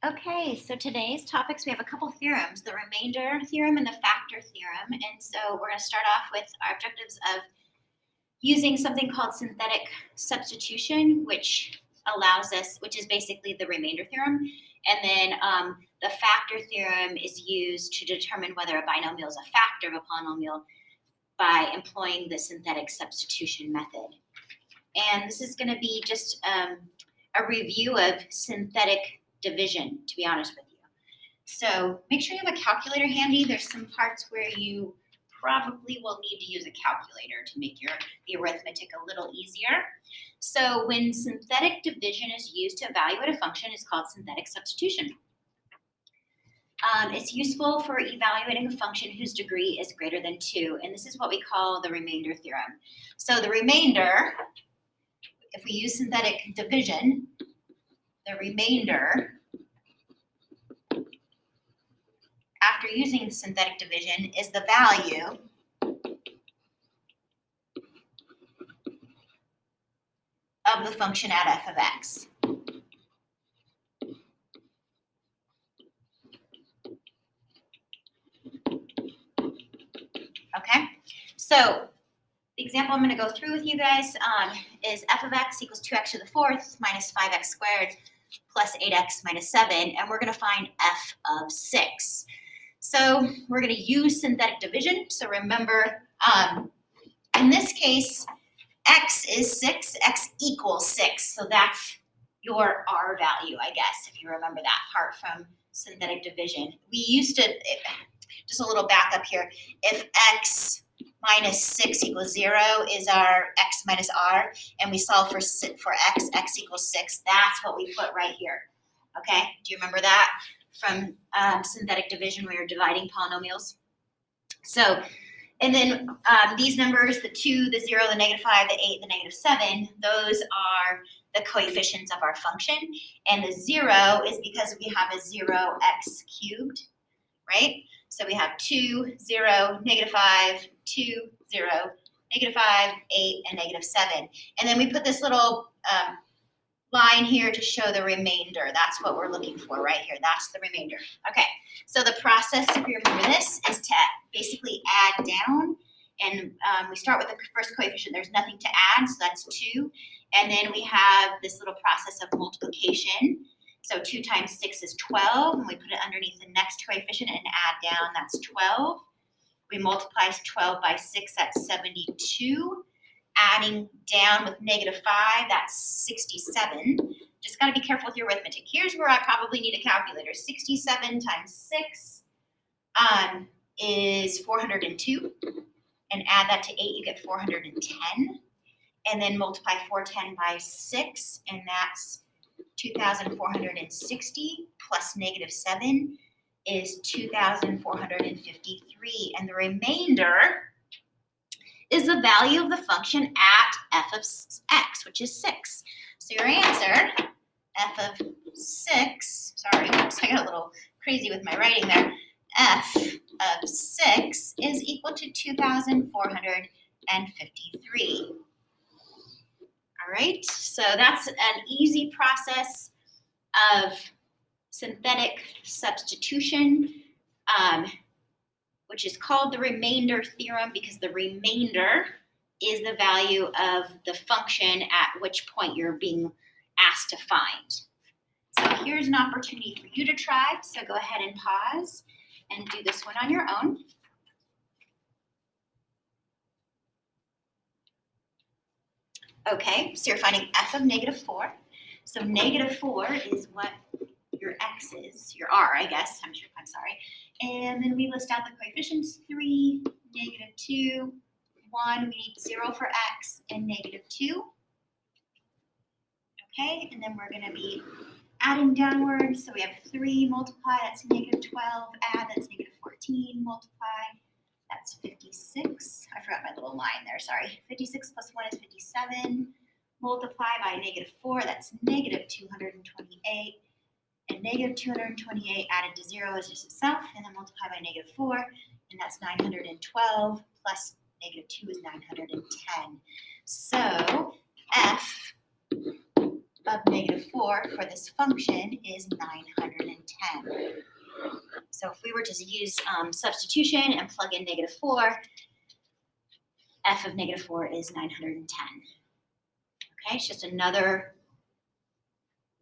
Okay, so today's topics, we have a couple theorems, the remainder theorem and the factor theorem. And so we're going to start off with our objectives of using something called synthetic substitution, which allows us, which is basically the remainder theorem. And then the factor theorem is used to determine whether a binomial is a factor of a polynomial by employing the synthetic substitution method. And this is going to be just a review of synthetic division, to be honest with you. So make sure you have a calculator handy. There's some parts where you probably will need to use a calculator to make the arithmetic a little easier. So when synthetic division is used to evaluate a function, it's called synthetic substitution. It's useful for evaluating a function whose degree is greater than 2, and this is what we call the remainder theorem. So the remainder, if we use synthetic division, the remainder, after using synthetic division, is the value of the function at f of x. Okay, so the example I'm going to go through with you guys is f of x equals 2x to the fourth minus 5x squared plus 8x minus 7, and we're going to find f of 6. So we're going to use synthetic division. So remember, in this case, x is 6, x equals 6. So that's your r value, I guess, if you remember that part from synthetic division. We used to, just a little back up here, if x minus 6 equals 0 is our x minus r, and we solve for x equals 6, that's what we put right here. Okay, do you remember that from synthetic division where you're dividing polynomials? So, and then these numbers, the 2, the 0, the negative 5, the 8, the negative 7, those are the coefficients of our function. And the 0 is because we have a 0x cubed, right? So we have 2, 0, negative 5, 2, 0, negative 5, 8, and negative 7. And then we put this little line here to show the remainder. That's what we're looking for right here. That's the remainder. Okay, so the process, if you remember this, is to basically add down. And we start with the first coefficient. There's nothing to add, so that's 2. And then we have this little process of multiplication. So 2 times 6 is 12, and we put it underneath the next coefficient and add down, that's 12. We multiply 12 by 6, that's 72. Adding down with negative 5, that's 67. Just got to be careful with your arithmetic. Here's where I probably need a calculator. 67 times 6 is 402. And add that to 8, you get 410. And then multiply 410 by 6, and that's 2,460 plus negative 7 is 2,453. And the remainder is the value of the function at f of x, which is 6. So your answer, f of 6, sorry, oops, I got a little crazy with my writing there, f of 6 is equal to 2,453. All right, so that's an easy process of synthetic substitution, which is called the remainder theorem because the remainder is the value of the function at which point you're being asked to find. So here's an opportunity for you to try. So go ahead and pause and do this one on your own. Okay, so you're finding f of negative 4. So negative 4 is what your x is, your r, I guess. I'm sorry. And then we list out the coefficients, 3, negative 2, 1. We need 0 for x and negative 2. Okay, and then we're going to be adding downwards. So we have 3 multiply, that's negative 12. Add, that's negative 14. Multiply, that's 56. I forgot my little line there, sorry. 56 plus 1 is 57. Multiply by negative 4, that's negative 228. And negative 228 added to 0 is just itself. And then multiply by negative 4, and that's 912 plus negative 2 is 910. So f of -4 for this function is 910. So if we were to use substitution and plug in -4, f of -4 is 910. Okay, it's just another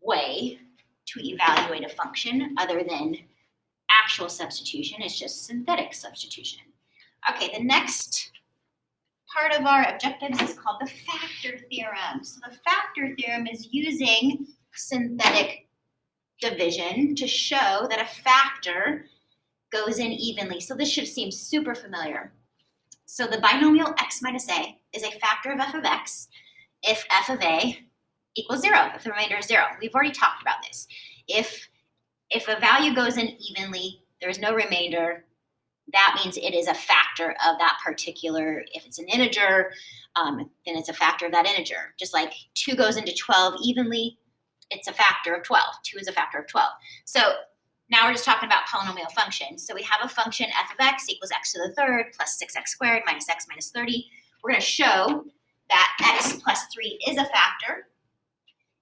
way to evaluate a function other than actual substitution. It's just synthetic substitution. Okay, the next part of our objectives is called the factor theorem. So the factor theorem is using synthetic division to show that a factor goes in evenly. So this should seem super familiar. So the binomial x minus a is a factor of f of x if f of a equals 0, if the remainder is 0. We've already talked about this. If a value goes in evenly, there's no remainder, that means it is a factor of that particular, if it's an integer, then it's a factor of that integer. Just like 2 goes into 12 evenly, it's a factor of 12. 2 is a factor of 12. So now we're just talking about polynomial functions. So we have a function f of x equals x to the third plus 6x squared minus x minus 30. We're going to show that x plus 3 is a factor.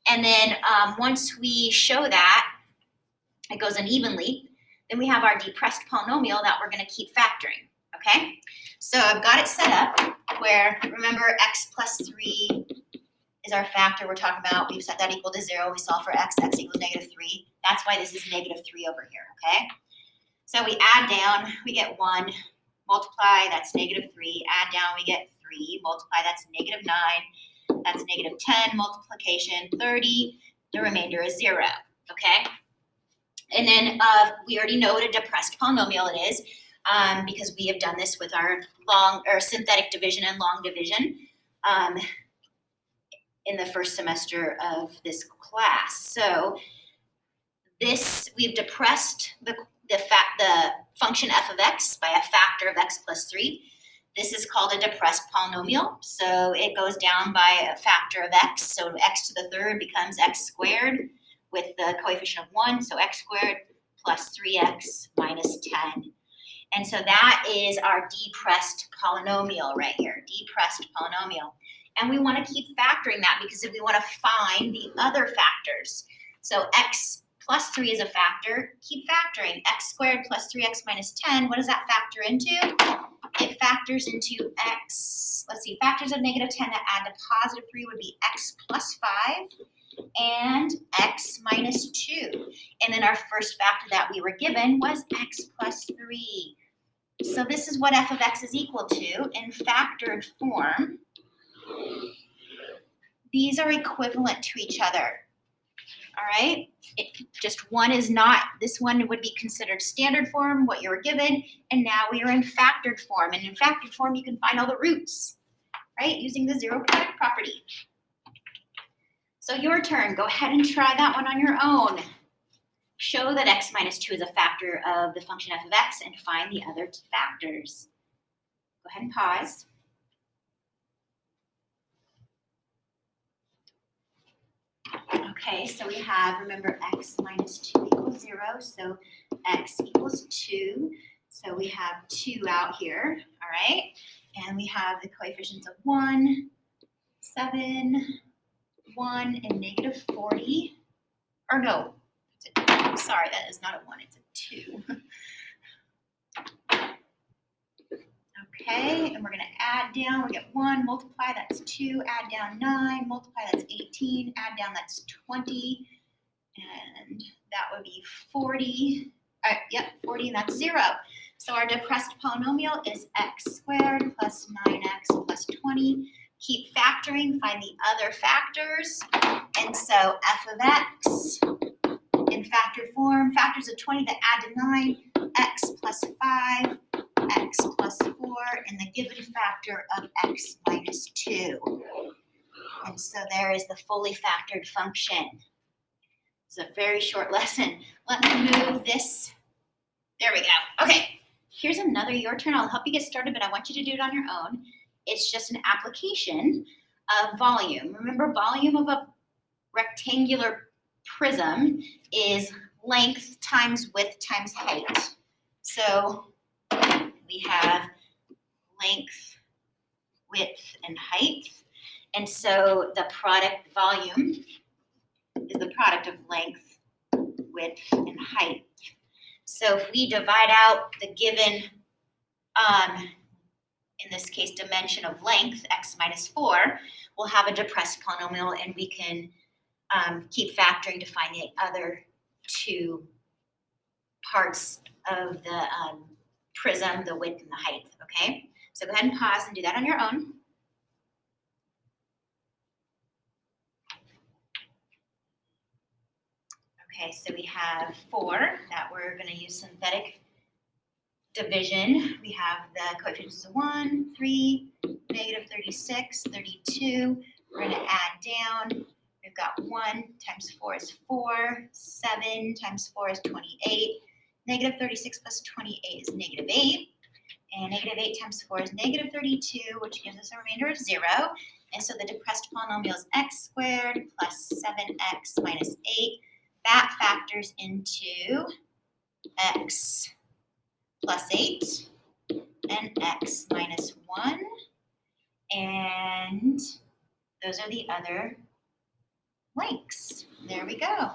And then once we show that it goes in evenly, then we have our depressed polynomial that we're going to keep factoring, okay? So I've got it set up where, remember, x plus 3 is our factor we're talking about. We've set that equal to 0. We solve for x equals -3. That's why this is -3 over here, okay? So we add down, we get 1, multiply, that's -3. Add down, we get 3, multiply, that's -9. That's -10, multiplication, 30. The remainder is 0, okay? And then we already know what a depressed polynomial it is because we have done this with our synthetic division and long division in the first semester of this class. So we've depressed the function f of x by a factor of x plus 3. This is called a depressed polynomial. So it goes down by a factor of x. So x to the third becomes x squared with the coefficient of 1. So x squared plus 3x minus 10. And so that is our depressed polynomial right here, depressed polynomial. And we want to keep factoring that because if we want to find the other factors. So x plus 3 is a factor. Keep factoring. X squared plus 3x minus 10. What does that factor into? It factors into x. Let's see. Factors of -10 that add to positive 3 would be x plus 5 and x minus 2. And then our first factor that we were given was x plus 3. So this is what f of x is equal to in factored form. These are equivalent to each other. All right, just one is not, this one would be considered standard form, what you were given, and now we are in factored form. And in factored form, you can find all the roots, right, using the zero product property. So your turn, go ahead and try that one on your own. Show that x minus 2 is a factor of the function f of x and find the other factors. Go ahead and pause. Okay, so we have, remember, x minus 2 equals 0, so x equals 2. So we have 2 out here, all right? And we have the coefficients of 1, 7, 1, and -40. Or no, sorry, that is not a 1, it's a 2. Okay, and we're going to add down. We get 1, multiply, that's 2. Add down 9, multiply, that's 18. Add down, that's 20. And that would be 40. Yep, 40, and that's 0. So our depressed polynomial is x squared plus 9x plus 20. Keep factoring, find the other factors. And so f of x in factored form, factors of 20 that add to 9, x plus 5. X plus 4, and the given factor of x minus 2. And so there is the fully factored function. It's a very short lesson. Let me move this. There we go. Okay, here's another your turn. I'll help you get started, but I want you to do it on your own. It's just an application of volume. Remember, volume of a rectangular prism is length times width times height. So we have length, width, and height. And so the product volume length, width, and height. So if we divide out the given, in this case, dimension of length, x minus 4, we'll have a depressed polynomial, and we can keep factoring to find the other two parts of the prism, the width and the height, okay? So go ahead and pause and do that on your own. Okay, so we have 4 that we're going to use synthetic division. We have the coefficients of 1, 3, negative 36, 32. We're going to add down. We've got 1 times 4 is 4. 7 times 4 is 28. Negative 36 plus 28 is negative 8. And negative 8 times 4 is negative 32, which gives us a remainder of 0. And so the depressed polynomial is x squared plus 7x minus 8. That factors into x plus 8 and x minus 1. And those are the other lengths. There we go.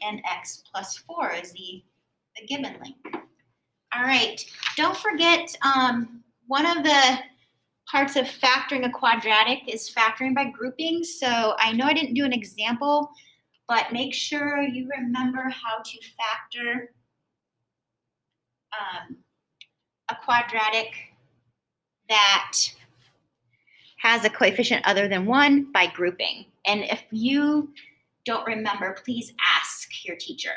And x plus 4 is the given length. All right, don't forget one of the parts of factoring a quadratic is factoring by grouping. So I know I didn't do an example, but make sure you remember how to factor a quadratic that has a coefficient other than 1 by grouping. And if you don't remember, please ask your teacher.